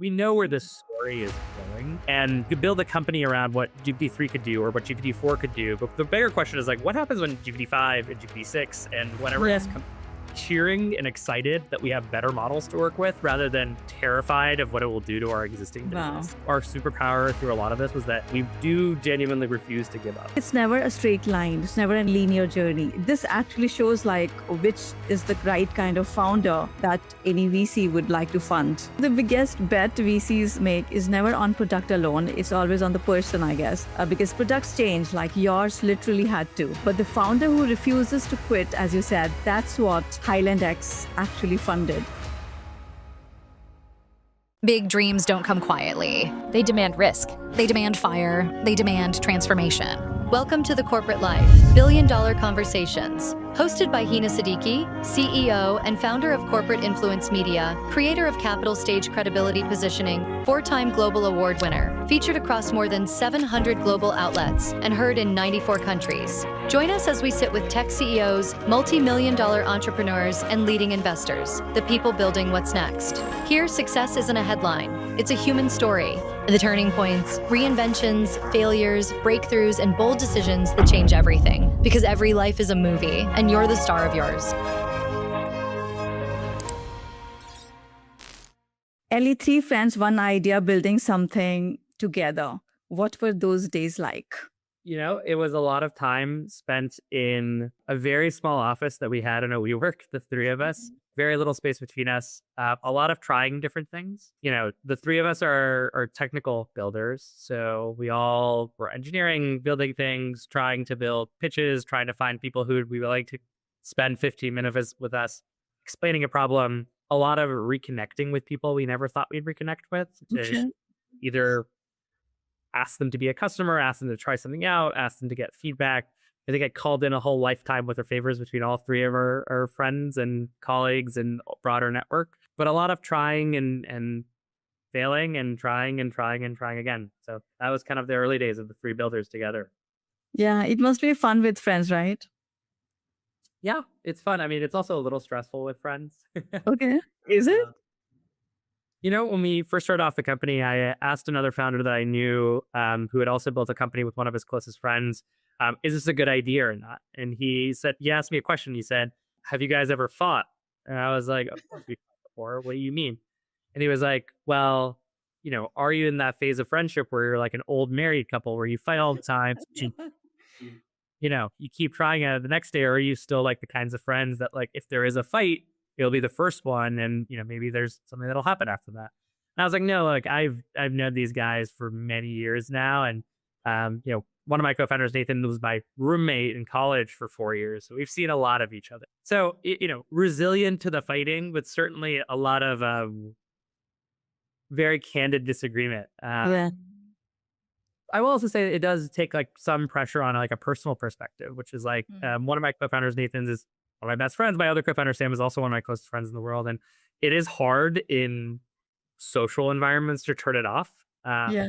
We know where this story is going, and you build a company around what GPT-3 could do or what GPT-4 could do. But the bigger question is like, what happens when GPT-5 and GPT-6 and whatever Yeah. else come cheering and excited that we have better models to work with rather than terrified of what it will do to our existing Wow. business. Our superpower through a lot of this was that we do genuinely refuse to give up. It's never a straight line. It's never a linear journey. This actually shows like which is the right kind of founder that any VC would like to fund. The biggest bet VCs make is never on product alone. It's always on the person, I guess, because products change, like yours literally had to. But the founder who refuses to quit, as you said, that's what Highland X actually funded. Big dreams don't come quietly. They demand risk. They demand fire. They demand transformation. Welcome to The Corporate Life, Billion-Dollar Conversations. Hosted by Hina Siddiqui, CEO and founder of Corporate Influence Media, creator of Capital Stage Credibility Positioning, 4-time Global Award winner, featured across more than 700 global outlets, and heard in 94 countries. Join us as we sit with tech CEOs, multi-million-dollar entrepreneurs, and leading investors, the people building what's next. Here, success isn't a headline. It's a human story. The turning points, reinventions, failures, breakthroughs, and bold decisions that change everything. Because every life is a movie, and you're the star of yours. Ellie, three friends, one idea, building something together. What were those days like? It was a lot of time spent in a very small office that we had in a WeWork, the three of us. Very little space between us. A lot of trying different things. The three of us are technical builders. So we all were engineering, building things, trying to build pitches, trying to find people who would be willing to spend 15 minutes with us, explaining a problem. A lot of reconnecting with people we never thought we'd reconnect with. Okay. Either ask them to be a customer, ask them to try something out, ask them to get feedback. I think I called in a whole lifetime with our favors between all three of our friends and colleagues and broader network. But a lot of trying and failing and trying and trying and trying again. So that was kind of the early days of the three builders together. Yeah, it must be fun with friends, right? Yeah, it's fun. I mean, it's also a little stressful with friends. Okay. Is it? When we first started off the company, I asked another founder that I knew who had also built a company with one of his closest friends, is this a good idea or not? And he asked me a question. He said, have you guys ever fought? And I was like, of course we fought before. What do you mean? And he was like, well, are you in that phase of friendship where you're like an old married couple where you fight all the time? You keep trying at it the next day, or are you still like the kinds of friends that like, if there is a fight, it'll be the first one. And, maybe there's something that'll happen after that. And I was like, no, like I've known these guys for many years now. And, one of my co-founders, Nathan, was my roommate in college for 4 years. So we've seen a lot of each other. So, resilient to the fighting, but certainly a lot of very candid disagreement. Yeah. I will also say it does take like some pressure on like a personal perspective, which is like one of my co-founders, Nathan's, is one of my best friends. My other co-founder, Sam, is also one of my closest friends in the world. And it is hard in social environments to turn it off. Yeah.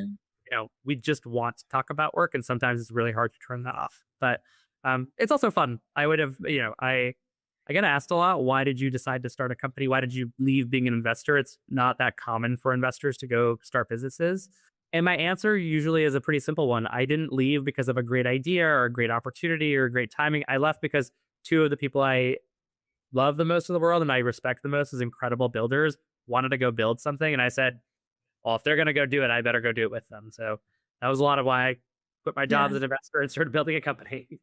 We just want to talk about work, and sometimes it's really hard to turn that off. But it's also fun. I would have, I get asked a lot, why did you decide to start a company? Why did you leave being an investor? It's not that common for investors to go start businesses. And my answer usually is a pretty simple one. I didn't leave because of a great idea or a great opportunity or great timing. I left because two of the people I love the most in the world and I respect the most as incredible builders wanted to go build something. And I said, well, if they're going to go do it, I better go do it with them. So that was a lot of why I quit my job Yeah. as an investor and started building a company.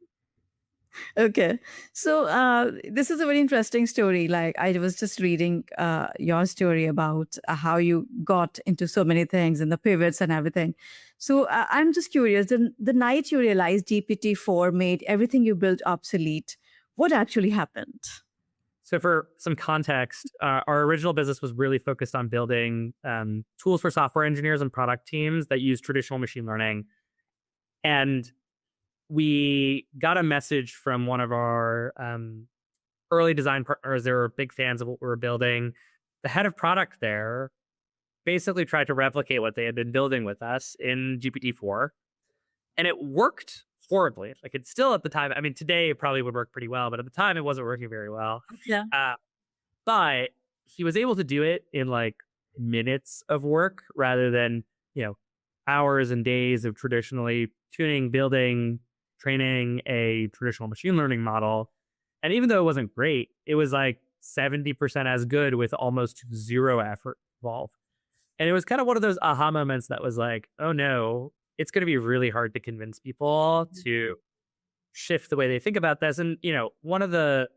Okay. So this is a very interesting story. Like I was just reading your story about how you got into so many things and the pivots and everything. So I'm just curious, the night you realized GPT-4 made everything you built obsolete, what actually happened? So for some context, our original business was really focused on building tools for software engineers and product teams that use traditional machine learning. And we got a message from one of our early design partners. They were big fans of what we were building. The head of product there basically tried to replicate what they had been building with us in GPT-4. And it worked horribly. Like it's still at the time, I mean, today it probably would work pretty well, but at the time it wasn't working very well. Yeah. But he was able to do it in like minutes of work rather than, hours and days of traditionally tuning, building, training a traditional machine learning model. And even though it wasn't great, it was like 70% as good with almost zero effort involved. And it was kind of one of those aha moments that was like, oh no, it's going to be really hard to convince people to shift the way they think about this. And, one of the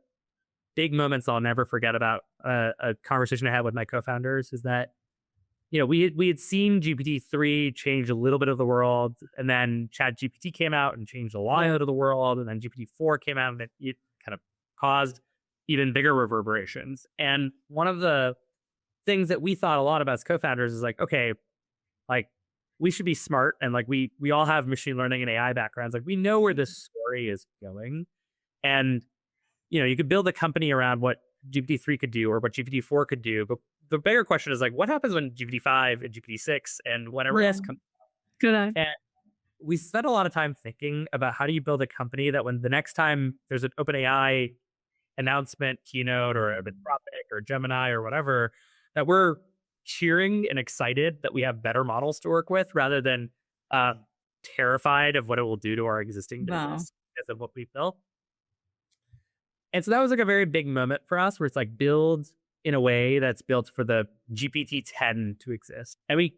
big moments I'll never forget about a conversation I had with my co-founders is that, we had seen GPT-3 change a little bit of the world, and then ChatGPT came out and changed a lot of the world, and then GPT-4 came out and it kind of caused even bigger reverberations. And one of the things that we thought a lot about as co-founders is like, okay, like we should be smart, and like we all have machine learning and AI backgrounds. Like we know where this story is going, and you could build a company around what GPT-3 could do or what GPT-4 could do, but the bigger question is like, what happens when GPT-5 and GPT-6 and whatever else comes? Correct. And we spent a lot of time thinking about how do you build a company that when the next time there's an OpenAI announcement, keynote, or a Anthropic or Gemini or whatever, that we're cheering and excited that we have better models to work with rather than terrified of what it will do to our existing business because of what we built. And so that was like a very big moment for us where it's like build in a way that's built for the GPT-10 to exist. And we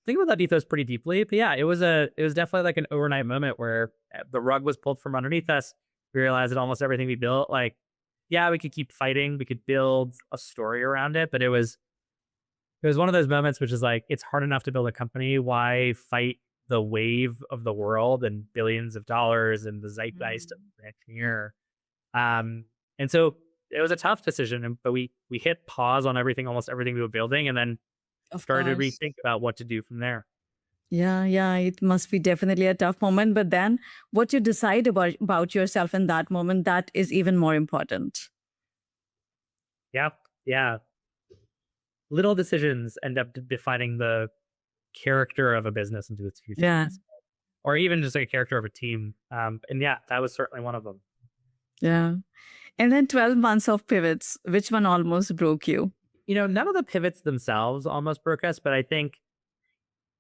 think about that ethos pretty deeply. But yeah, it was definitely like an overnight moment where the rug was pulled from underneath us. We realized that almost everything we built, like, yeah, we could keep fighting. We could build a story around it. But it was one of those moments which is like, it's hard enough to build a company. Why fight the wave of the world and billions of dollars and the zeitgeist of the engineer? And so it was a tough decision, but we hit pause on almost everything we were building, and then started to rethink about what to do from there. Yeah, it must be definitely a tough moment. But then what you decide about yourself in that moment, that is even more important. Yeah. Little decisions end up defining the character of a business into its future. Yeah. Or even just like a character of a team. And yeah, that was certainly one of them. Yeah. And then 12 months of pivots, which one almost broke you? None of the pivots themselves almost broke us, but I think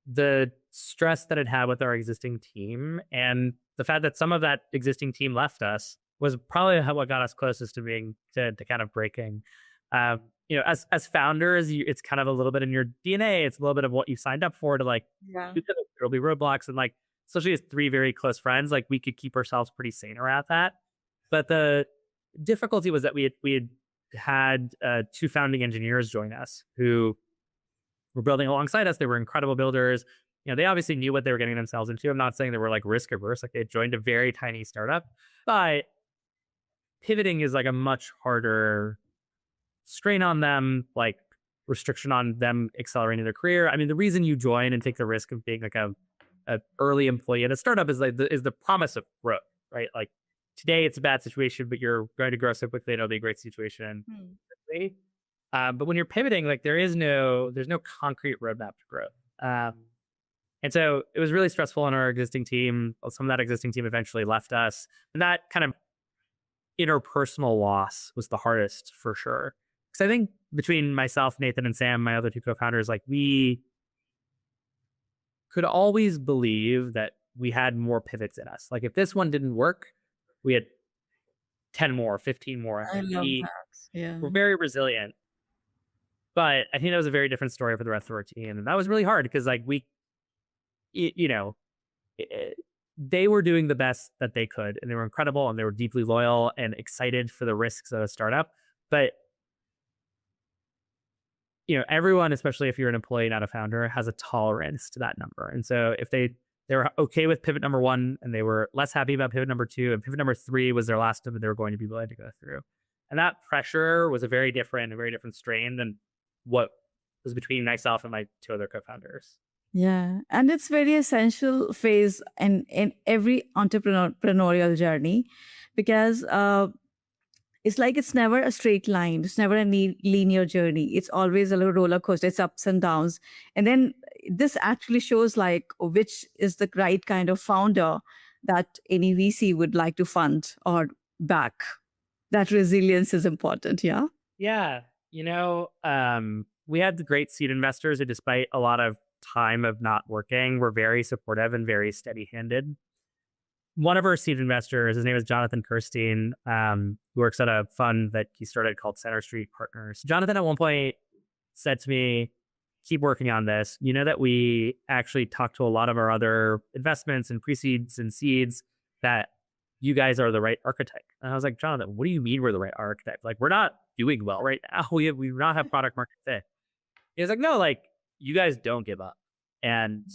the stress that it had with our existing team and the fact that some of that existing team left us was probably what got us closest to being to kind of breaking. As founders, it's kind of a little bit in your DNA. It's a little bit of what you signed up for to like, there'll be roadblocks, and like, especially as three very close friends, like we could keep ourselves pretty sane around that. But the difficulty was that we had two founding engineers join us who were building alongside us. They were incredible builders. They obviously knew what they were getting themselves into. I'm not saying they were like risk averse. Like they had joined a very tiny startup, but pivoting is like a much harder strain on them, like restriction on them accelerating their career. I mean, the reason you join and take the risk of being like a early employee at a startup is like the promise of growth, right? Like today it's a bad situation, but you're going to grow so quickly, it'll be a great situation. But when you're pivoting, like there's no concrete roadmap to growth. And so it was really stressful on our existing team. Some of that existing team eventually left us. And that kind of interpersonal loss was the hardest for sure. Because I think between myself, Nathan, and Sam, my other two co-founders, like we could always believe that we had more pivots in us. Like if this one didn't work, we had 10 more, 15 more. I love that. Yeah. We're very resilient. But I think that was a very different story for the rest of our team. And that was really hard because like they were doing the best that they could, and they were incredible, and they were deeply loyal and excited for the risks of a startup. But everyone, especially if you're an employee, not a founder, has a tolerance to that number. And so if they were okay with pivot number 1 and they were less happy about pivot number 2, and pivot number 3 was their last pivot they were going to be willing to go through. And that pressure was a very different strain than what was between myself and my two other co-founders. Yeah. And it's very essential phase in every entrepreneurial journey, because it's like it's never a straight line. It's never a linear journey. It's always a little roller coaster. It's ups and downs. And then this actually shows like which is the right kind of founder that any VC would like to fund or back. That resilience is important. Yeah. Yeah. we had the great seed investors who, despite a lot of time of not working, were very supportive and very steady handed. One of our seed investors, his name is Jonathan Kirstein, who works at a fund that he started called Center Street Partners. Jonathan at one point said to me, keep working on this. You know that we actually talked to a lot of our other investments and pre-seeds and seeds that you guys are the right archetype. And I was like, Jonathan, what do you mean we're the right archetype? Like, we're not doing well right now. We do not have product market fit. He was like, no, like, you guys don't give up. And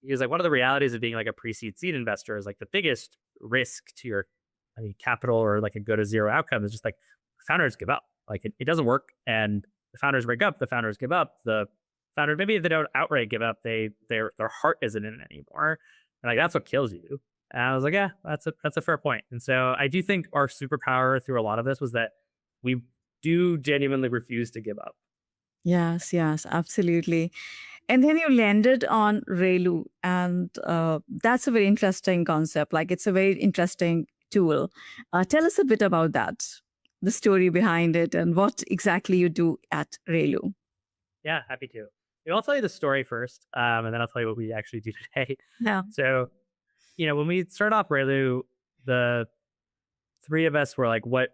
he was like, one of the realities of being like a pre-seed seed investor is like the biggest risk to your capital or like a go to zero outcome is just like founders give up. Like it doesn't work. And the founders break up, the founders give up, the founder, maybe if they don't outright give up, their heart isn't in it anymore. And like, that's what kills you. And I was like, yeah, that's a fair point. And so I do think our superpower through a lot of this was that we do genuinely refuse to give up. Yes, absolutely. And then you landed on Raylu, and that's a very interesting concept. Like, it's a very interesting tool. Tell us a bit about that, the story behind it, and what exactly you do at Raylu. Yeah, happy to. I'll tell you the story first, and then I'll tell you what we actually do today. Yeah. So, when we started off Raylu, the three of us were like, what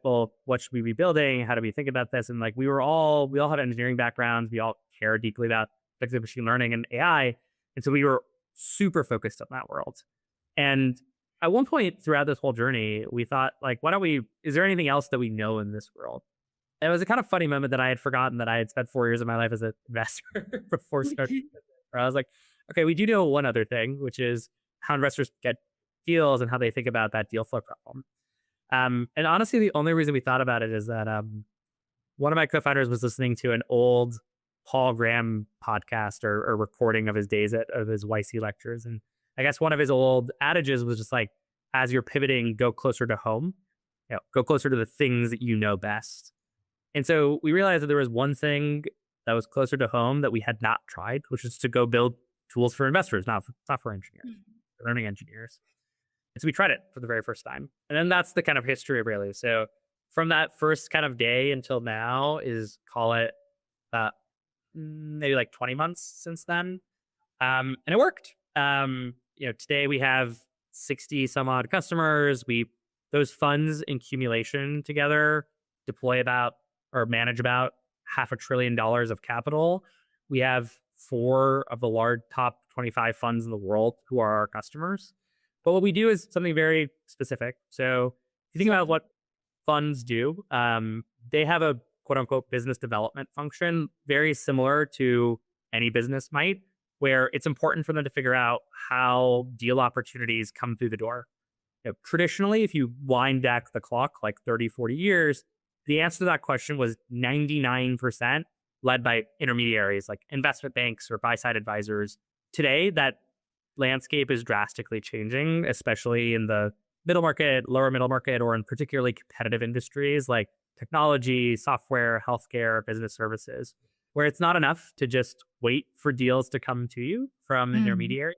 should we be building? How do we think about this? And like, we all have engineering backgrounds. We all care deeply about machine learning and AI. And so we were super focused on that world. And at one point throughout this whole journey, we thought like, is there anything else that we know in this world? And it was a kind of funny moment that I had forgotten that I had spent 4 years of my life as an investor before starting. Where I was like, okay, we do know one other thing, which is how investors get deals and how they think about that deal flow problem. And honestly, the only reason we thought about it is that one of my co-founders was listening to an old Paul Graham podcast or recording of his days of his YC lectures. And I guess one of his old adages was just like, as you're pivoting, go closer to home, go closer to the things that you know best. And so we realized that there was one thing that was closer to home that we had not tried, which is to go build tools for investors, not for software engineers, learning engineers. And so we tried it for the very first time. And then that's the kind of history of Raylu. So from that first kind of day until now is, call it maybe like 20 months since then. And it worked. Today we have 60 some odd customers. Those funds in accumulation together deploy about or manage about $500 billion of capital. We have 4 of the large top 25 funds in the world who are our customers. But what we do is something very specific. So if you think about what funds do, they have a quote unquote business development function, very similar to any business might, where it's important for them to figure out how deal opportunities come through the door. Traditionally, if you wind back the clock like 30, 40 years, the answer to that question was 99% led by intermediaries like investment banks or buy-side advisors. Today, that landscape is drastically changing, especially in the middle market, lower middle market, or in particularly competitive industries like technology, software, healthcare, business services, where it's not enough to just wait for deals to come to you from intermediaries.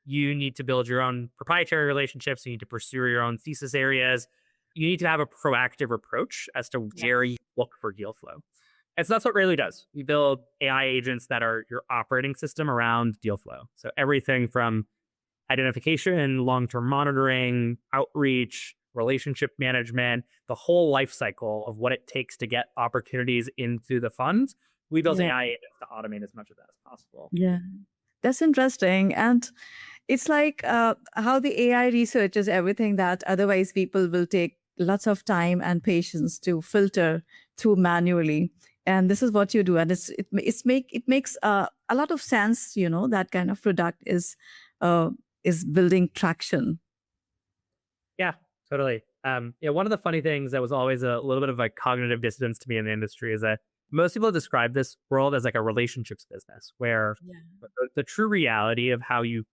You need to build your own proprietary relationships. You need to pursue your own thesis areas. You need to have a proactive approach as to where you look for deal flow. And so that's what Raylu does. We build AI agents that are your operating system around deal flow. So everything from identification, long-term monitoring, outreach, relationship management, the whole life cycle of what it takes to get opportunities into the funds. We build AI agents to automate as much of that as possible. Yeah, that's interesting. And it's like how the AI researches everything that otherwise people will take lots of time and patience to filter through manually. And this is what you do. And it makes a lot of sense, that kind of product is building traction. Yeah, totally. One of the funny things that was always a little bit of like cognitive dissonance to me in the industry is that most people describe this world as like a relationships business, where the true reality of how you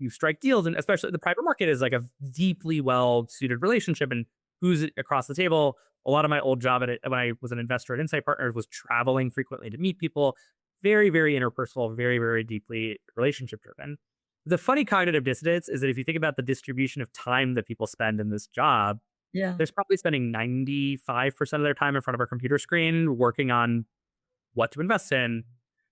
strike deals, and especially the private market, is like a deeply well-suited relationship and who's across the table. A lot of my old job when I was an investor at Insight Partners was traveling frequently to meet people, very, very interpersonal, very, very deeply relationship driven. The funny cognitive dissonance is that if you think about the distribution of time that people spend in this job, there's probably spending 95% of their time in front of a computer screen working on what to invest in,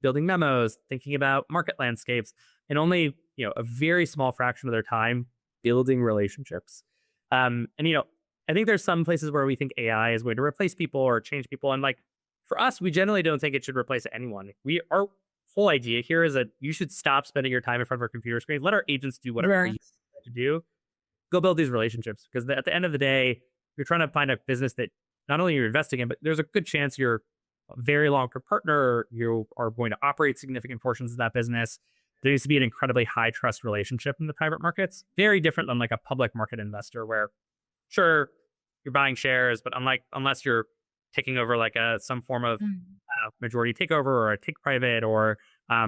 building memos, thinking about market landscapes, and only, a very small fraction of their time building relationships. And I think there's some places where we think AI is going to replace people or change people. And like for us, we generally don't think it should replace anyone. Our whole idea here is that you should stop spending your time in front of our computer screen. Let our agents do whatever you need to do. Go build these relationships, because at the end of the day, you're trying to find a business that not only you're investing in, but there's a good chance you're a very long-term partner. You are going to operate significant portions of that business. There needs to be an incredibly high trust relationship in the private markets. Very different than like a public market investor where, sure, you're buying shares, but unless you're taking over like some form of majority takeover or a take private or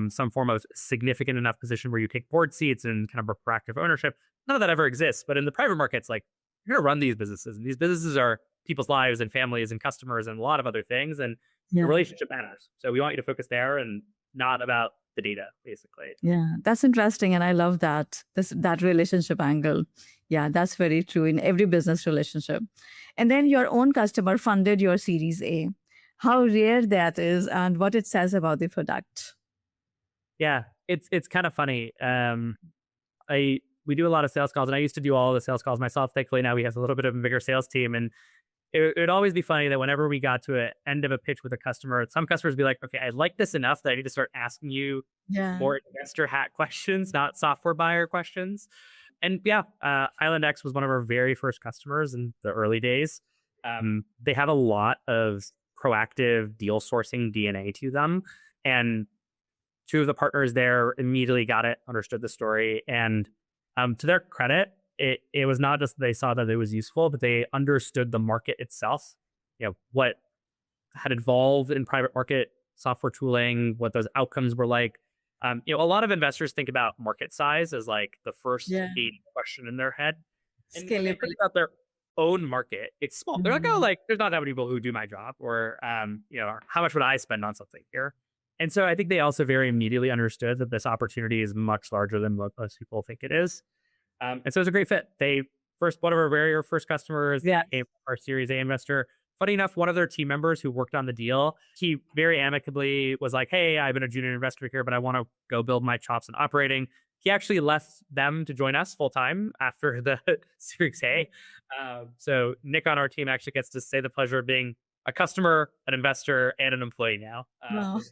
some form of significant enough position where you take board seats and kind of a proactive ownership, none of that ever exists. But in the private markets, like you're going to run these businesses, and these businesses are people's lives and families and customers and a lot of other things. And the relationship matters. So we want you to focus there and not about the data, basically. Yeah, that's interesting. And I love that relationship angle. Yeah, that's very true in every business relationship. And then your own customer funded your Series A. How rare that is and what it says about the product. Yeah, it's kind of funny. We do a lot of sales calls, and I used to do all the sales calls myself. Thankfully, now we have a little bit of a bigger sales team, and it'd always be funny that whenever we got to an end of a pitch with a customer, some customers would be like, okay, I like this enough that I need to start asking you more investor hat questions, not software buyer questions. And Highland X was one of our very first customers in the early days. They have a lot of proactive deal sourcing DNA to them. And two of the partners there immediately got it, understood the story. And to their credit, it was not just they saw that it was useful, but they understood the market itself, what had evolved in private market software tooling, what those outcomes were like. A lot of investors think about market size as like the first question in their head. And when they think about their own market, it's small. They're like, oh, like there's not that many people who do my job, or how much would I spend on something here? And so I think they also very immediately understood that this opportunity is much larger than what most people think it is. And so it's a great fit. One of our very first customers, our Series A investor. Funny enough, one of their team members who worked on the deal, he very amicably was like, hey, I've been a junior investor here, but I want to go build my chops in operating. He actually left them to join us full time after the Series A. So Nick on our team actually gets to say the pleasure of being a customer, an investor, and an employee now. With his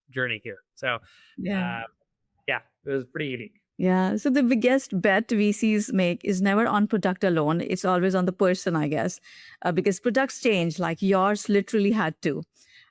journey here. So it was pretty unique. Yeah. So the biggest bet VCs make is never on product alone. It's always on the person, I guess, because products change, like yours literally had to.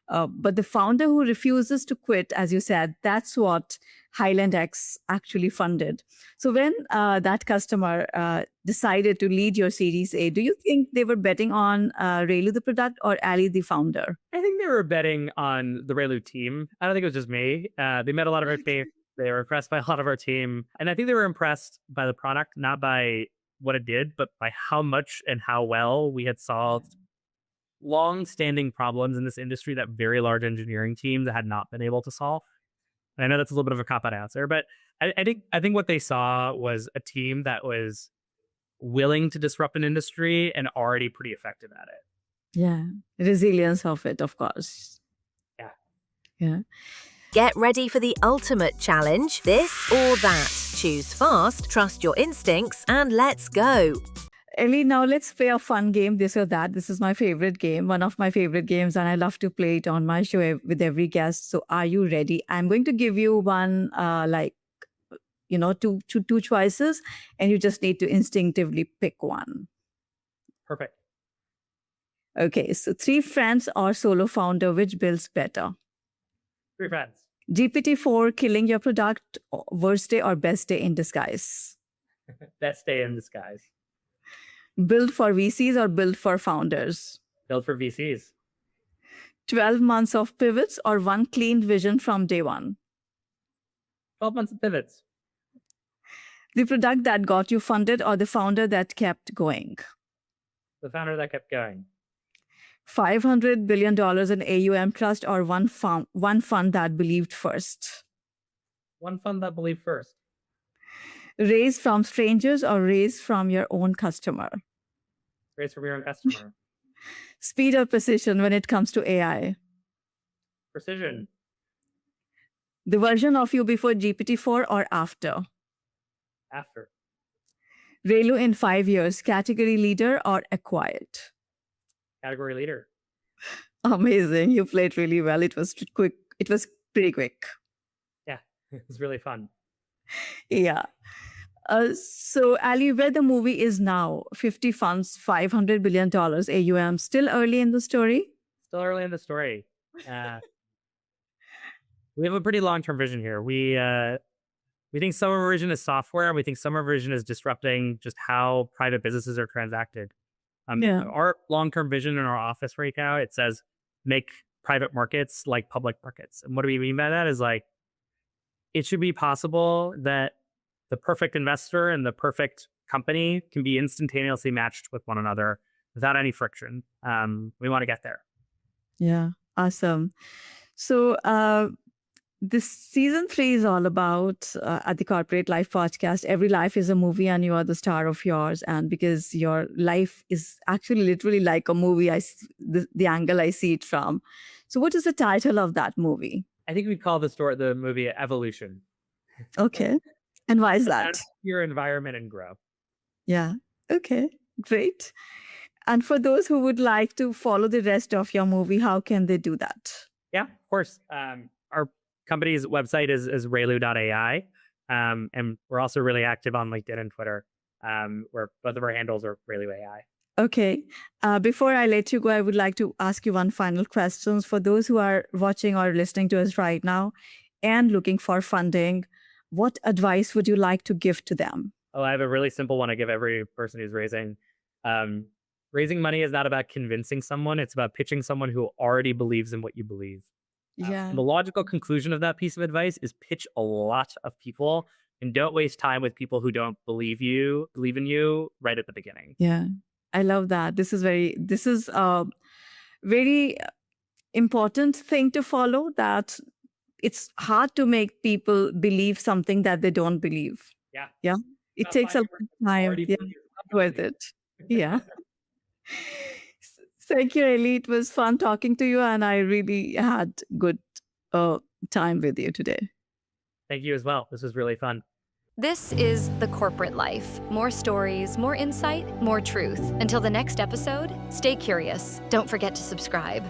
But the founder who refuses to quit, as you said, that's what Highland X actually funded. So when that customer decided to lead your Series A, do you think they were betting on Raylu, the product, or Ali, the founder? I think they were betting on the Raylu team. I don't think it was just me. They met a lot of our team. They were impressed by a lot of our team. And I think they were impressed by the product, not by what it did, but by how much and how well we had solved long-standing problems in this industry that very large engineering teams had not been able to solve. And I know that's a little bit of a cop-out answer, but I think what they saw was a team that was willing to disrupt an industry and already pretty effective at it. Yeah, resilience of it, of course. Yeah. Get ready for the ultimate challenge, this or that. Choose fast, trust your instincts, and let's go. Ellie, now let's play a fun game, this or that. This is my favorite game, one of my favorite games, and I love to play it on my show with every guest. So are you ready? I'm going to give you one, two choices, and you just need to instinctively pick one. Perfect. Okay, so 3 friends or solo founder, which builds better? 3 friends. GPT-4 killing your product, worst day or best day in disguise? Best day in disguise. Build for VCs or build for founders? Build for VCs. 12 months of pivots or one clean vision from day one? 12 months of pivots. The product that got you funded or the founder that kept going? The founder that kept going. $500 billion in AUM trust or one fund that believed first? One fund that believed first. Raise from strangers or raise from your own customer? Raise from your own customer. Speed or precision when it comes to AI? Precision. The version of you before GPT-4 or after? After. Raylu in 5 years, category leader or acquired? Category leader. Amazing. You played really well. It was quick. It was pretty quick. Yeah, it was really fun. Yeah. So, Ali, where the movie is now, 50 funds, $500 billion AUM, still early in the story? Still early in the story. We have a pretty long-term vision here. We think summer vision is software. We think summer vision is disrupting just how private businesses are transacted. Yeah. Our long-term vision in our office right now, it says make private markets like public markets. And what do we mean by that is like, it should be possible that the perfect investor and the perfect company can be instantaneously matched with one another without any friction. We want to get there. Yeah. Awesome. So, this season 3 is all about at the Corporate Life podcast. Every life is a movie, and you are the star of yours. And because your life is actually literally like a movie, the angle I see it from. So, what is the title of that movie? I think we call the movie Evolution. Okay, and why is that? Adapt your environment and grow. Yeah. Okay. Great. And for those who would like to follow the rest of your movie, how can they do that? Yeah, of course. Our company's website is Raylu.ai. And we're also really active on LinkedIn and Twitter, where both of our handles are Raylu.ai. Okay. Before I let you go, I would like to ask you one final question. For those who are watching or listening to us right now and looking for funding, what advice would you like to give to them? Oh, I have a really simple one I give every person who's raising. Raising money is not about convincing someone. It's about pitching someone who already believes in what you believe. Yeah. The logical conclusion of that piece of advice is pitch a lot of people and don't waste time with people who don't believe in you right at the beginning. Yeah. I love that. This is a very important thing to follow, that it's hard to make people believe something that they don't believe. Yeah. Yeah. It takes a lot of time. Yeah. Worth it. Yeah. Thank you, Ali. It was fun talking to you, and I really had good time with you today. Thank you as well. This was really fun. This is The Corporate Life. More stories, more insight, more truth. Until the next episode, stay curious. Don't forget to subscribe.